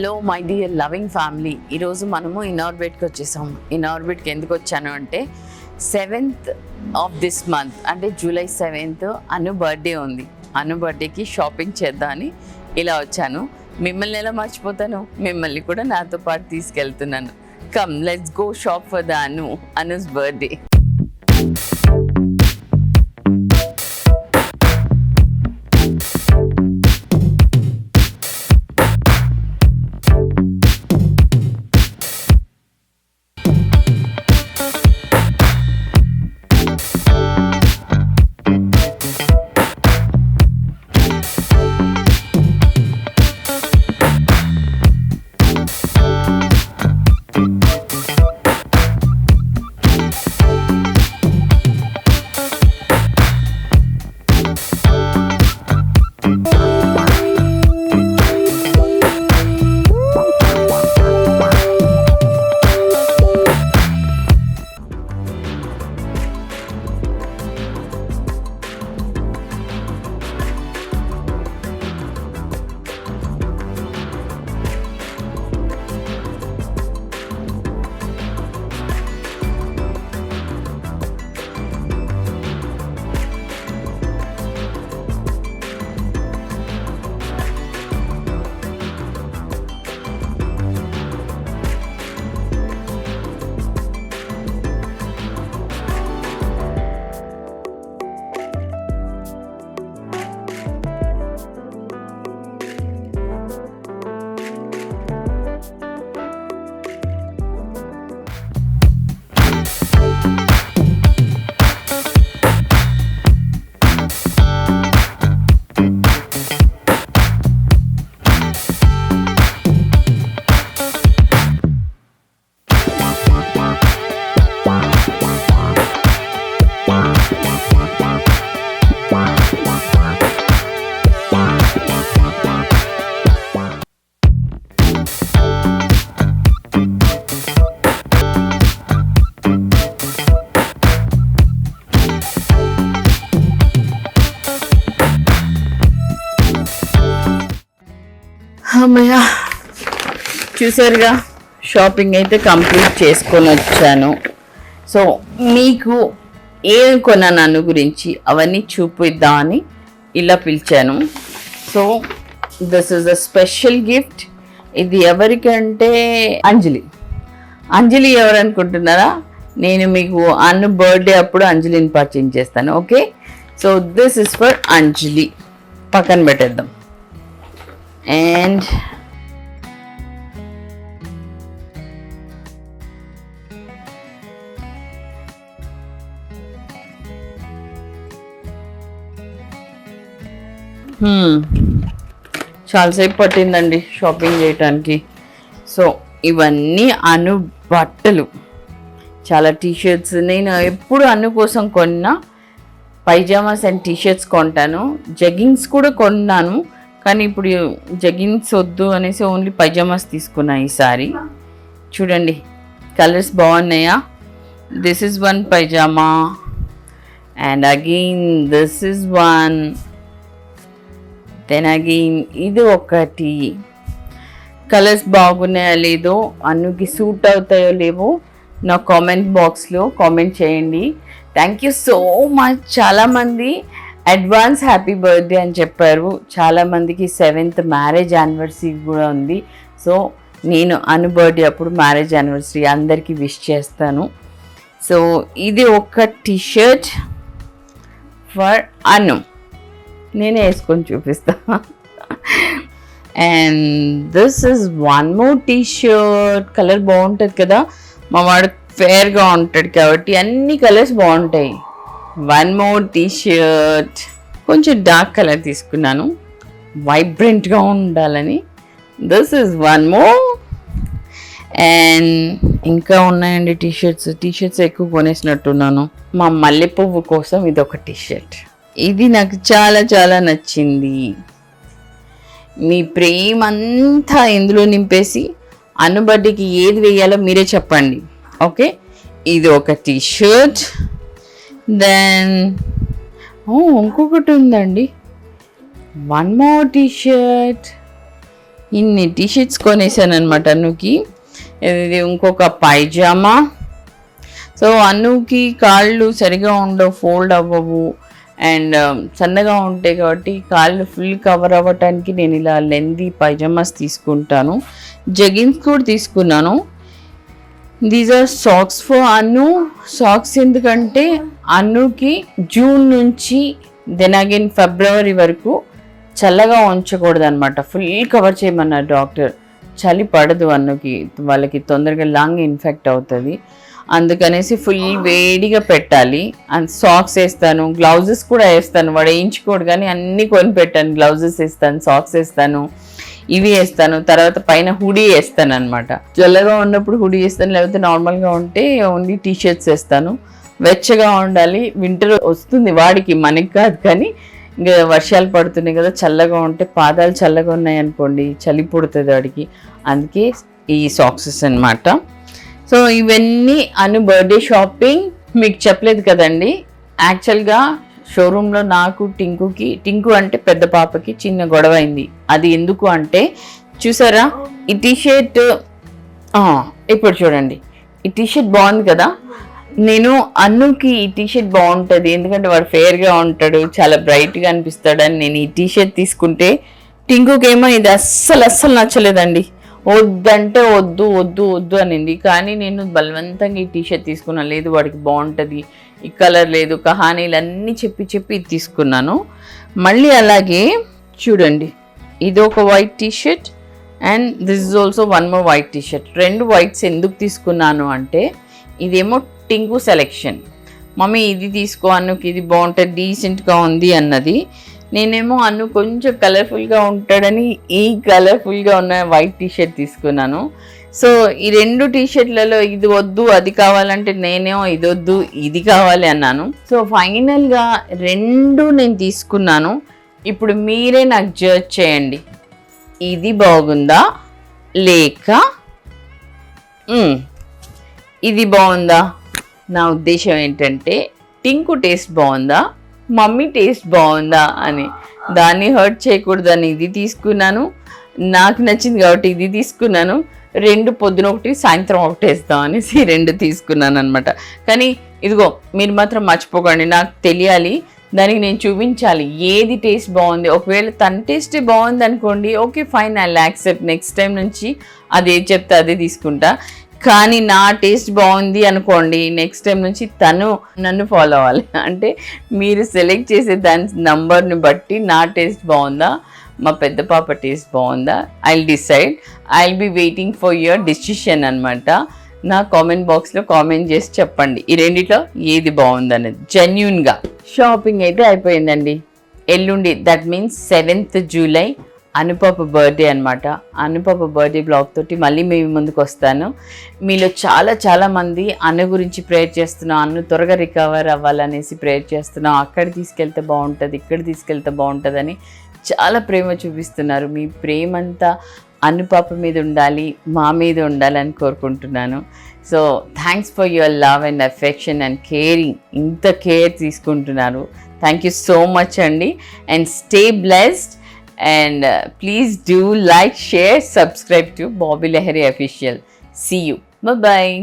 Hello my dear loving family. ఈరోజు మనము ఇనార్బిట్కి వచ్చేసాము. ఇనార్బిట్కి ఎందుకు వచ్చాను అంటే 7th ఆఫ్ దిస్ మంత్, అంటే జూలై 7th అను బర్త్డే ఉంది. అను బర్త్డేకి షాపింగ్ చేద్దామని ఇలా వచ్చాను. మిమ్మల్ని ఎలా మర్చిపోతాను, మిమ్మల్ని కూడా నాతో పాటు తీసుకెళ్తున్నాను. Come let's go shop for the Anu's birthday. అమ్మయ్య, చూసారుగా షాపింగ్ అయితే కంప్లీట్ చేసుకొని వచ్చాను. సో మీకు ఏం కొన్నాను అను గురించి అవన్నీ చూపిద్దామని ఇలా పిలిచాను. So this is a special gift. ఇది ఎవరికంటే అంజలి ఎవరు అనుకుంటున్నారా? నేను మీకు అను బర్త్డే అప్పుడు అంజలిని పర్చేజ్ చేస్తాను. Okay, so this is for Anjali. పక్కన పెట్టేద్దాం. And చాలాసేపు పట్టిందండి షాపింగ్ చేయటానికి. సో ఇవన్నీ అను బట్టలు, చాలా టీషర్ట్స్. నేను ఎప్పుడు అను కోసం కొన్నా పైజామాస్ అండ్ టీషర్ట్స్ కొంటాను. జగ్గింగ్స్ కూడా కొన్నాను, కానీ ఇప్పుడు జగ్గిన్స్ వద్దు అనేసి ఓన్లీ పైజామాస్ తీసుకున్నా ఈసారి. చూడండి కలర్స్ బాగున్నాయా? This is one pyjama and again this is one, then again ఇది ఒకటి. కలర్స్ బాగున్నాయో లేదో, అన్నుకి సూట్ అవుతాయో లేవో నా కామెంట్ బాక్స్లో కామెంట్ చేయండి. Thank you so much. చాలామంది అడ్వాన్స్ హ్యాపీ బర్త్డే అని చెప్పారు. చాలామందికి 7th మ్యారేజ్ యానివర్సరీ కూడా ఉంది. సో నేను అను బర్త్డే అప్పుడు మ్యారేజ్ యానివర్సరీ అందరికీ విష్ చేస్తాను. సో ఇది ఒక టీషర్ట్ ఫర్ అను, నేనే వేసుకొని చూపిస్తా. And this is one more T-shirt. Colour బాగుంటుంది కదా, మా వాడు ఫేర్గా ఉంటాడు కాబట్టి అన్ని కలర్స్ బాగుంటాయి. వన్ మోర్ టీషర్ట్, కొంచెం డార్క్ కలర్ తీసుకున్నాను వైబ్రెంట్గా ఉండాలని. This is one more. And ఇంకా ఉన్నాయండి టీషర్ట్స్ ఎక్కువ కొనేసినట్టున్నాను. మా మల్లె పువ్వు కోసం ఇది ఒక టీషర్ట్. ఇది నాకు చాలా చాలా నచ్చింది. మీ ప్రేమ అంతా ఇందులో నింపేసి అను బర్త్డేకి ఏది వేయాలో మీరే చెప్పండి. ఓకే, ఇది ఒక టీషర్ట్. దెన్ ఇంకొకటి ఉందండి, వన్ మోర్ టీషర్ట్. ఇన్ని టీషర్ట్స్ కొనేసాను అనమాట అన్నుకి. ఇది ఇంకొక పైజామా. సో అన్నుకి కాళ్ళు సరిగా ఉండవు, ఫోల్డ్ అవ్వవు అండ్ సన్నగా ఉంటాయి కాబట్టి కాళ్ళు ఫుల్ కవర్ అవ్వటానికి నేను ఇలా లెందీ పైజామాస్ తీసుకుంటాను. జగిన్స్ కూడా తీసుకున్నాను. These are socks for Annu. Socks ఎందుకంటే అన్నుకి జూన్ నుంచి దెన్ అగైన్ ఫిబ్రవరి వరకు చల్లగా ఉంచకూడదు అనమాట. ఫుల్ కవర్ చేయమన్నారు డాక్టర్. చలి పడదు అన్నుకి, వాళ్ళకి తొందరగా లంగ్ ఇన్ఫెక్ట్ అవుతుంది. అందుకనేసి ఫుల్ వేడిగా పెట్టాలి. అండ్ సాక్స్ వేస్తాను, గ్లౌజెస్ కూడా వేస్తాను. వాడు వేయించుకోడు కానీ అన్నీ కొని పెట్టాను. గ్లౌజెస్ వేస్తాను, సాక్స్ వేస్తాను, ఇవి వేస్తాను. తర్వాత పైన హుడీ వేస్తాను అనమాట. చల్లగా ఉన్నప్పుడు హుడీ వేస్తాను, లేకపోతే నార్మల్గా ఉంటే ఓన్లీ టీషర్ట్స్ వేస్తాను. వెచ్చగా ఉండాలి. వింటర్ వస్తుంది వాడికి, మనకి కాదు. కానీ ఇంకా వర్షాలు పడుతున్నాయి కదా, చల్లగా ఉంటే పాదాలు చల్లగా ఉన్నాయి అనుకోండి చలి పుడుతుంది వాడికి. అందుకే ఈ సాక్సెస్ అనమాట. సో ఇవన్నీ అను బర్త్డే షాపింగ్ మీకు చెప్పలేదు కదండి. యాక్చువల్గా షోరూంలో నాకు టింకు అంటే పెద్ద పాపకి చిన్న గొడవ అయింది. అది ఎందుకు అంటే చూసారా ఈ టీషర్ట్, ఇప్పుడు చూడండి ఈ టీషర్ట్ బాగుంది కదా. నేను అన్నుకి ఈ టీషర్ట్ బాగుంటుంది ఎందుకంటే వాడు ఫేర్గా ఉంటాడు, చాలా బ్రైట్గా అనిపిస్తాడని నేను ఈ టీషర్ట్ తీసుకుంటే టింకుకేమో ఇది అస్సలు నచ్చలేదండి. వద్దంటే వద్దు వద్దు వద్దు అనింది. కానీ నేను బలవంతంగా ఈ టీషర్ట్ తీసుకున్నాను. లేదు వాడికి బాగుంటుంది, ఈ కలర్ లేదు, కహానీలు అన్నీ చెప్పి ఇది తీసుకున్నాను. మళ్ళీ అలాగే చూడండి ఇది ఒక white T-shirt and this is also one more white T-shirt. రెండు వైట్స్ ఎందుకు తీసుకున్నాను అంటే ఇదేమో టింకు సెలెక్షన్. మమ్మీ ఇది తీసుకో అన్నుకి, ఇది బాగుంటుంది, డీసెంట్గా ఉంది అన్నది. నేనేమో అన్ను కొంచెం కలర్ఫుల్గా ఉంటాడని ఈ కలర్ఫుల్గా ఉన్న వైట్ టీషర్ట్ తీసుకున్నాను. సో ఈ రెండు టీషర్ట్లలో ఇది వద్దు అది కావాలంటే నేనేమో ఇది వద్దు ఇది కావాలి అన్నాను. సో ఫైనల్గా రెండు నేను తీసుకున్నాను. ఇప్పుడు మీరే నాకు జడ్జ్ చేయండి, ఇది బాగుందా లేక ఇది బాగుందా. నా ఉద్దేశం ఏంటంటే టింకు టేస్ట్ బాగుందా, మమ్మీ టేస్ట్ బాగుందా అని. దాన్ని హర్ట్ చేయకూడదని ఇది తీసుకున్నాను. నాకు నచ్చింది కాబట్టి ఇది తీసుకున్నాను. రెండు పొద్దున ఒకటి సాయంత్రం ఒకటి వేస్తాం అనేసి రెండు తీసుకున్నాను అనమాట. కానీ ఇదిగో మీరు మాత్రం మర్చిపోకండి, నాకు తెలియాలి, దానికి నేను చూపించాలి ఏది టేస్ట్ బాగుంది. ఒకవేళ తన టేస్టే బాగుంది అనుకోండి, okay fine, I accept. Next time నుంచి అది ఏది చెప్తే అదే తీసుకుంటా. కానీ నా టేస్ట్ బాగుంది అనుకోండి, నెక్స్ట్ టైం నుంచి తను నన్ను ఫాలో అవ్వాలి. అంటే మీరు సెలెక్ట్ చేసే దాని నంబర్ని బట్టి నా టేస్ట్ బాగుందా, మా పెద్ద పాప టేస్ట్ బాగుందా, I'll decide. I'll be waiting for your decision అనమాట. నా కామెంట్ బాక్స్లో కామెంట్ చేసి చెప్పండి ఈ రెండిట్లో ఏది బాగుందనేది. జెన్యూన్గా షాపింగ్ అయితే అయిపోయిందండి. ఎల్లుండి that means 7th July Anupapa birthday అనమాట. అనుపాప బర్త్డే బ్లాగ్ తోటి మళ్ళీ మేము ముందుకు వస్తాను. మీలో చాలామంది అన్ను గురించి ప్రేయర్ చేస్తున్నాం, అన్ను త్వరగా రికవర్ అవ్వాలనేసి ప్రేయర్ చేస్తున్నాం. అక్కడ తీసుకెళ్తే బాగుంటుంది, ఇక్కడ తీసుకెళ్తే బాగుంటుందని చాలా ప్రేమ చూపిస్తున్నారు. మీ ప్రేమ అంతా అనుపాప మీద ఉండాలి, మా మీద ఉండాలని కోరుకుంటున్నాను. So thanks for your love and affection and caring. ఇంత కేర్ తీసుకుంటున్నారు. థ్యాంక్ యూ సో మచ్ అండి. And stay blessed. And please do like, share, subscribe to Bobby Lahiri Official. See you. Bye-bye.